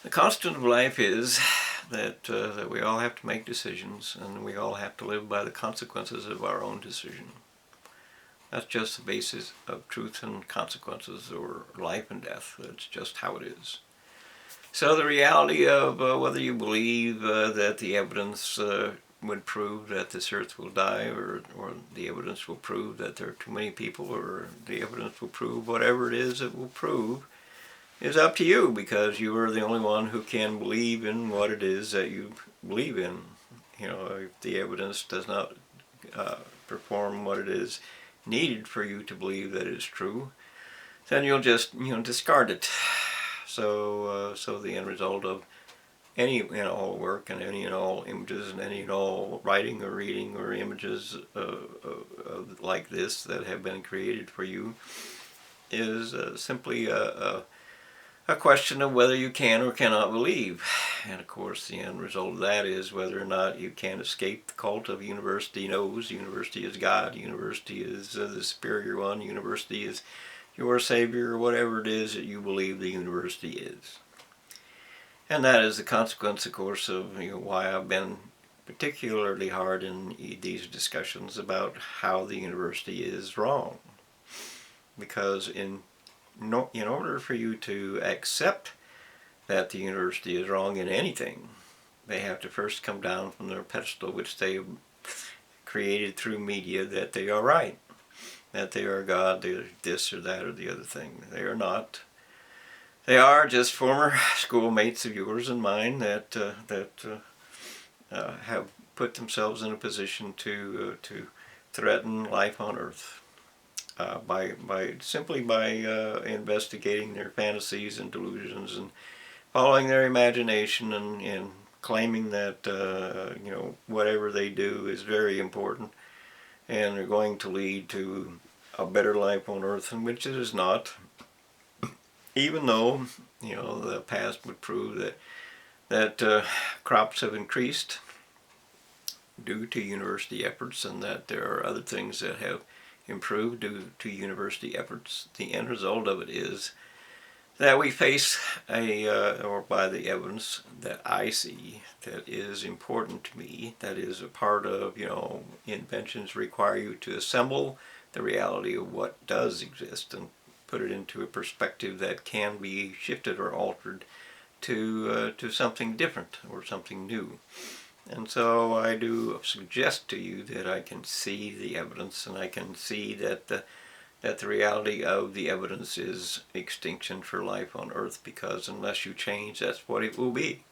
The constant of life is that we all have to make decisions, and we all have to live by the consequences of our own decision. That's just the basis of truth and consequences, or life and death. That's just how it is. So the reality of whether you believe that the evidence would prove that this earth will die, or the evidence will prove that there are too many people, or the evidence will prove whatever it is it will prove, is up to you, because you are the only one who can believe in what it is that you believe in. If the evidence does not perform what it is needed for you to believe that it is true, then you'll just discard it. So the end result of any and all work, and any and all images, and any and all writing or reading or images like this that have been created for you is simply a question of whether you can or cannot believe. And of course, the end result of that is whether or not you can escape the cult of university knows. University is God. University is the superior one. University is your savior, or whatever it is that you believe the university is. And that is the consequence, of course, of why I've been particularly hard in these discussions about how the university is wrong. Because in order for you to accept that the university is wrong in anything, they have to first come down from their pedestal, which they created through media, that they are right, that they are God, they're this or that or the other thing. They are not. They are just former schoolmates of yours and mine that have put themselves in a position to threaten life on Earth simply by investigating their fantasies and delusions, and following their imagination, and claiming that whatever they do is very important, and they're going to lead to a better life on Earth, and which it is not. Even though the past would prove that crops have increased due to university efforts, and that there are other things that have improved due to university efforts, the end result of it is that we face or by the evidence that I see that is important to me, that is a part of, inventions require you to assemble the reality of what does exist and put it into a perspective that can be shifted or altered to something different or something new. And so I do suggest to you that I can see the evidence, and I can see that the reality of the evidence is extinction for life on Earth, because unless you change, that's what it will be.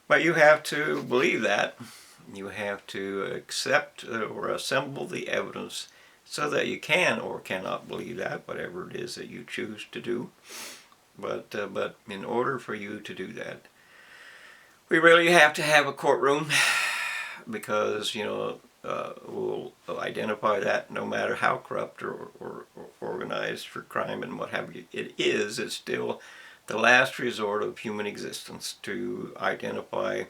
But you have to believe that. You have to accept or assemble the evidence so that you can or cannot believe that, whatever it is that you choose to do. But in order for you to do that, we really have to have a courtroom, because we'll identify that no matter how corrupt or organized for crime and what have you it is. It's still the last resort of human existence to identify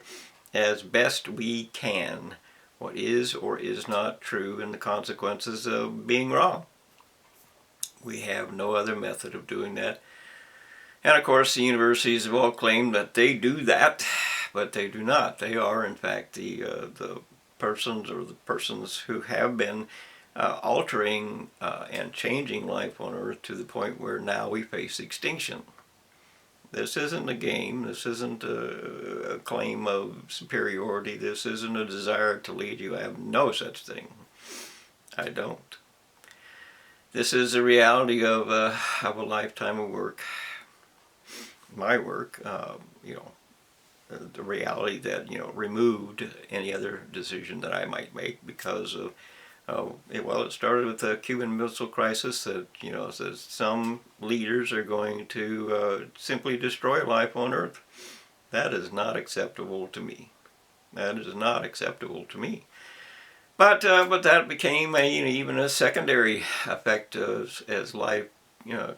as best we can what is or is not true, and the consequences of being wrong. We have no other method of doing that. And of course, the universities have all claimed that they do that, but they do not. They are, in fact, the persons who have been altering and changing life on Earth to the point where now we face extinction. This isn't a game. This isn't a claim of superiority. This isn't a desire to lead you. I have no such thing. I don't. This is the reality of a lifetime of work. My work, the reality that removed any other decision that I might make because of it started with the Cuban Missile Crisis, that that some leaders are going to simply destroy life on Earth. That is not acceptable to me. That is not acceptable to me. But that became even a secondary effect as life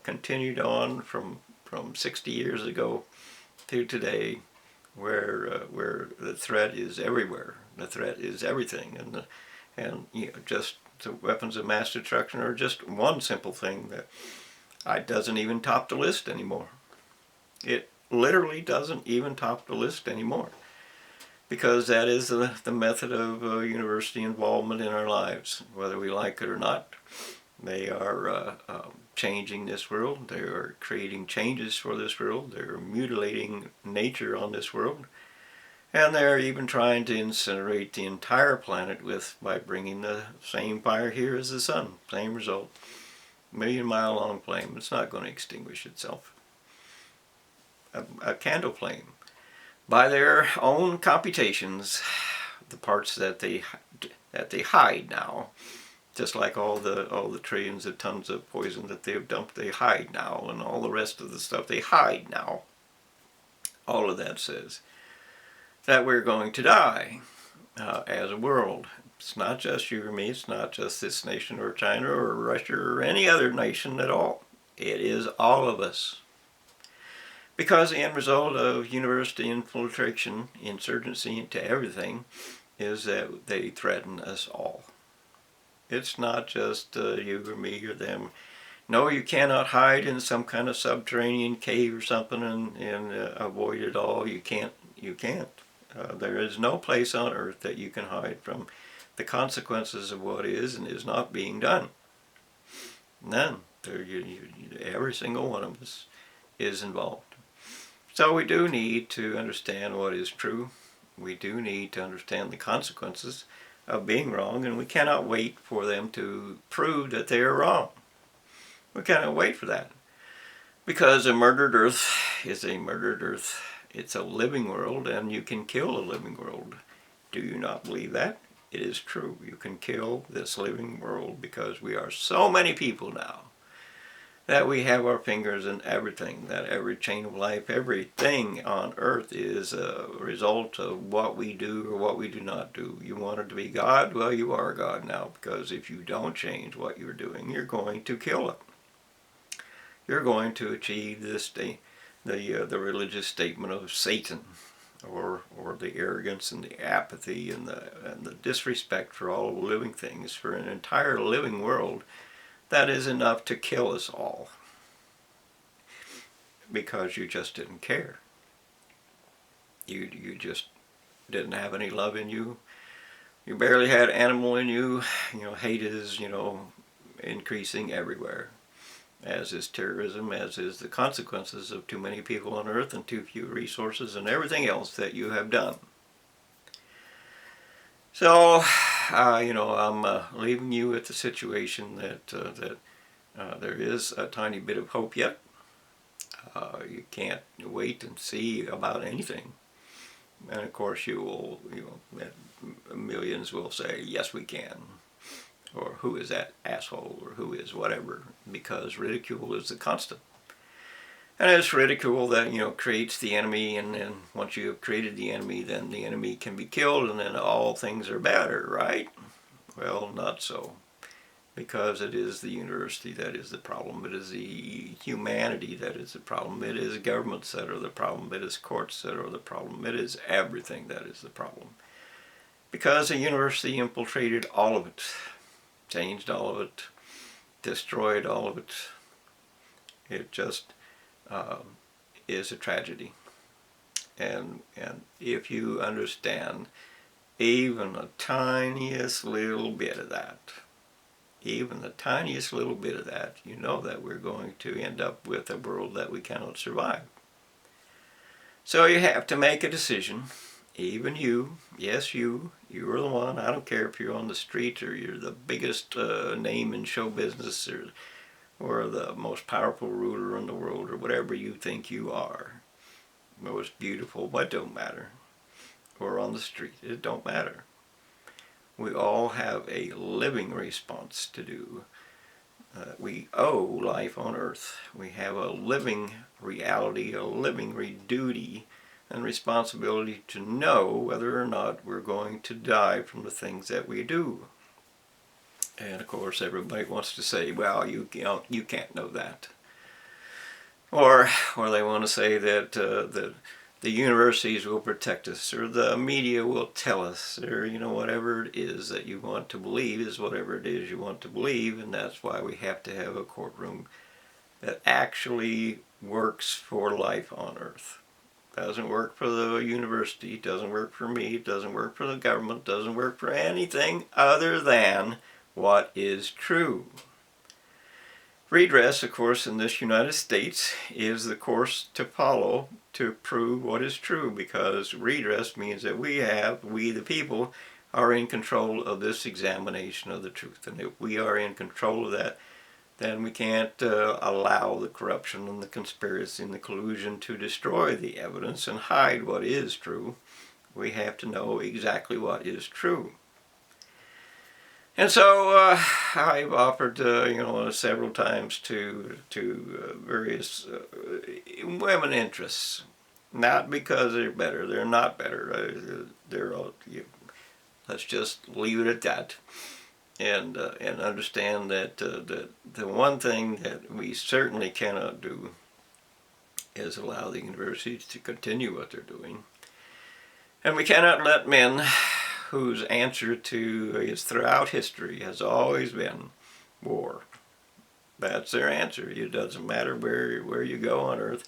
continued on from 60 years ago to today, where the threat is everywhere. The threat is everything, and just the weapons of mass destruction are just one simple thing that doesn't even top the list anymore. It literally doesn't even top the list anymore, because that is the method of university involvement in our lives, whether we like it or not. They are changing this world. They are creating changes for this world. They're mutilating nature on this world. And they're even trying to incinerate the entire planet by bringing the same fire here as the sun. Same result. Million-mile long flame. It's not going to extinguish itself. A candle flame. By their own computations, the parts that they hide now, just like all the trillions of tons of poison that they've dumped, they hide now, and all the rest of the stuff they hide now. All of that says that we're going to die as a world. It's not just you or me. It's not just this nation or China or Russia or any other nation at all. It is all of us. Because the end result of university infiltration, insurgency into everything, is that they threaten us all. It's not just you or me or them. No, you cannot hide in some kind of subterranean cave or something and avoid it all. You can't. You can't. There is no place on earth that you can hide from the consequences of what is and is not being done. None. Every single one of us is involved. So we do need to understand what is true. We do need to understand the consequences of being wrong, and we cannot wait for them to prove that they are wrong. We cannot wait for that. Because a murdered earth is a murdered earth. It's a living world, and you can kill a living world. Do you not believe that? It is true. You can kill this living world because we are so many people now that we have our fingers in everything, that every chain of life, everything on earth is a result of what we do or what we do not do. You wanted to be God? Well, you are God now, because if you don't change what you're doing, you're going to kill it. You're going to achieve the religious statement of Satan, or the arrogance and the apathy and the disrespect for all living things, for an entire living world. That is enough to kill us all, because you just didn't care. You just didn't have any love in you. You barely had animal in you. Hate is, increasing everywhere, as is terrorism, as is the consequences of too many people on earth and too few resources and everything else that you have done. So, I'm leaving you with the situation that there is a tiny bit of hope yet. You can't wait and see about anything. And of course millions will say, yes we can. Or who is that asshole, or who is whatever, because ridicule is the constant. And it's ridicule that, creates the enemy, and then once you have created the enemy, then the enemy can be killed, and then all things are better, right? Well, not so. Because it is the university that is the problem. It is the humanity that is the problem. It is governments that are the problem. It is courts that are the problem. It is everything that is the problem. Because the university infiltrated all of it, changed all of it, destroyed all of it. It just is a tragedy. And if you understand even the tiniest little bit of that, even the tiniest little bit of that, you know that we're going to end up with a world that we cannot survive. So you have to make a decision. Even you, yes you are the one. I don't care if you're on the street or you're the biggest name in show business, or the most powerful ruler in the world, or whatever you think you are. Most beautiful, but it don't matter. Or on the street, it don't matter. We all have a living response to do. We owe life on earth. We have a living reality, a living duty and responsibility to know whether or not we're going to die from the things that we do. And of course everybody wants to say, well, you can't know that. Or they want to say that the universities will protect us, or the media will tell us, or whatever it is that you want to believe is whatever it is you want to believe, and that's why we have to have a courtroom that actually works for life on Earth. Doesn't work for the university, doesn't work for me, doesn't work for the government, doesn't work for anything other than what is true. Redress, of course, in this United States is the course to follow to prove what is true, because redress means that we the people, are in control of this examination of the truth. And if we are in control of that, then we can't allow the corruption and the conspiracy and the collusion to destroy the evidence and hide what is true. We have to know exactly what is true. And so I've offered, several times to various women interests, not because they're better. They're not better. Let's just leave it at that, and understand that the one thing that we certainly cannot do is allow the universities to continue what they're doing, and we cannot let men whose answer to is throughout history has always been war. That's their answer. It doesn't matter where you go on Earth.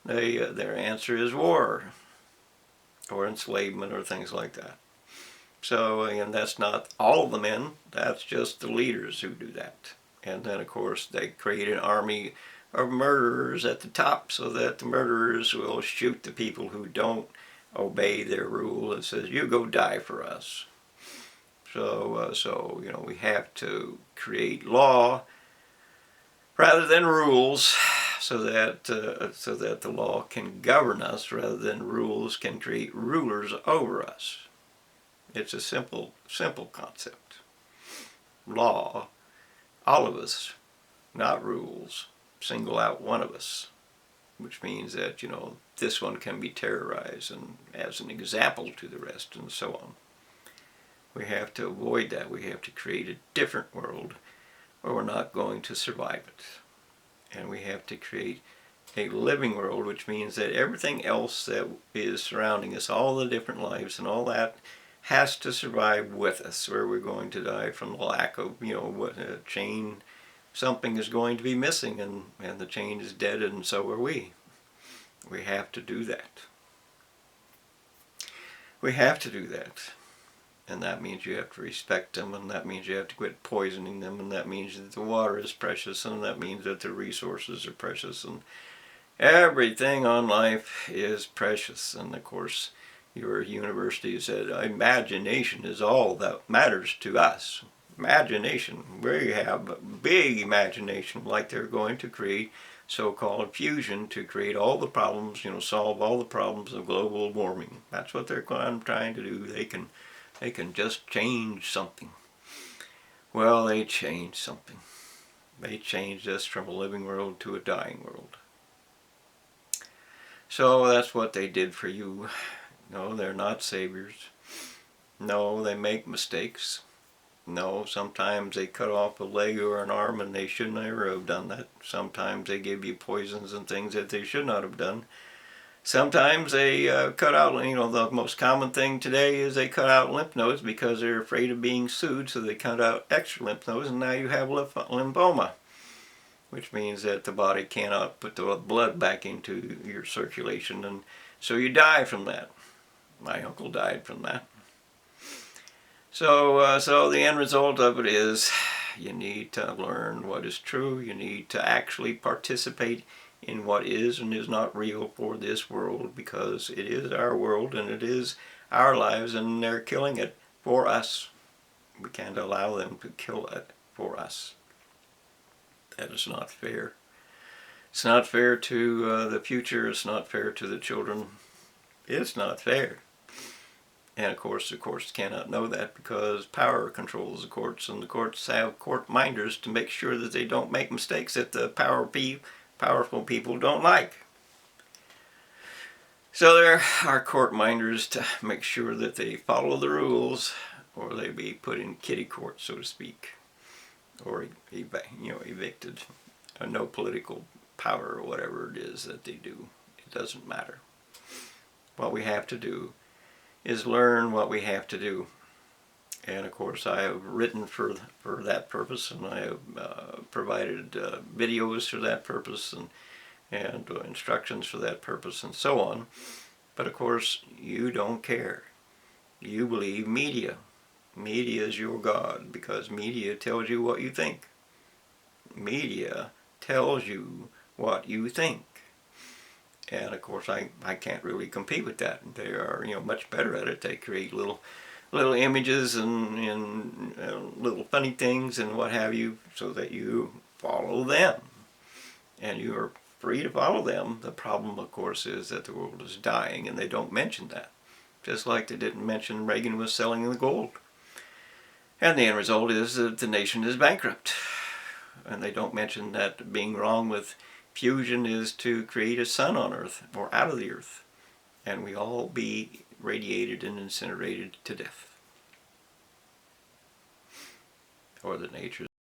Their answer is war or enslavement or things like that. So, and that's not all the men. That's just the leaders who do that. And then, of course, they create an army of murderers at the top so that the murderers will shoot the people who don't obey their rule and says, you go die for us. So we have to create law rather than rules, so that the law can govern us rather than rules can create rulers over us. It's a simple concept. Law, all of us, not rules, single out one of us, which means that, this one can be terrorized and as an example to the rest and so on. We have to avoid that. We have to create a different world where we're not going to survive it. And we have to create a living world, which means that everything else that is surrounding us, all the different lives and all that, has to survive with us, or we're going to die from the lack of, what a chain, something is going to be missing, and the chain is dead, and so are we. We have to do that. We have to do that. And that means you have to respect them, and that means you have to quit poisoning them, and that means that the water is precious, and that means that the resources are precious, and everything on life is precious. And of course, your university said imagination is all that matters to us. Imagination. We have big imagination, like they're going to create so-called fusion to create all the problems, solve all the problems of global warming. That's what they're trying to do. They can just change something. Well, they changed something. They changed us from a living world to a dying world. So that's what they did for you. No, they're not saviors. No, they make mistakes. No, sometimes they cut off a leg or an arm and they should never have done that. Sometimes they give you poisons and things that they should not have done. Sometimes they cut out, the most common thing today is they cut out lymph nodes because they're afraid of being sued, so they cut out extra lymph nodes, and now you have lymphoma, which means that the body cannot put the blood back into your circulation, and so you die from that. My uncle died from that. So the end result of it is you need to learn what is true. You need to actually participate in what is and is not real for this world, because it is our world and it is our lives, and they're killing it for us. We can't allow them to kill it for us. That is not fair. It's not fair to the future. It's not fair to the children. It's not fair. And of course, the courts cannot know that because power controls the courts, and the courts have court minders to make sure that they don't make mistakes that the powerful people don't like. So there are court minders to make sure that they follow the rules, or they be put in kiddie court, so to speak, or evicted. No political power or whatever it is that they do. It doesn't matter. What we have to do is learn what we have to do. And of course I have written for that purpose, and I have provided videos for that purpose, and and instructions for that purpose and so on. But of course, you don't care. You believe media. Media is your God because media tells you what you think. Media tells you what you think. And of course, I can't really compete with that. They are, much better at it. They create little images and little funny things and what have you, so that you follow them, and you are free to follow them. The problem, of course, is that the world is dying, and they don't mention that. Just like they didn't mention Reagan was selling the gold. And the end result is that the nation is bankrupt. And they don't mention that being wrong with fusion is to create a sun on Earth, or out of the Earth, and we all be radiated and incinerated to death. Or the nature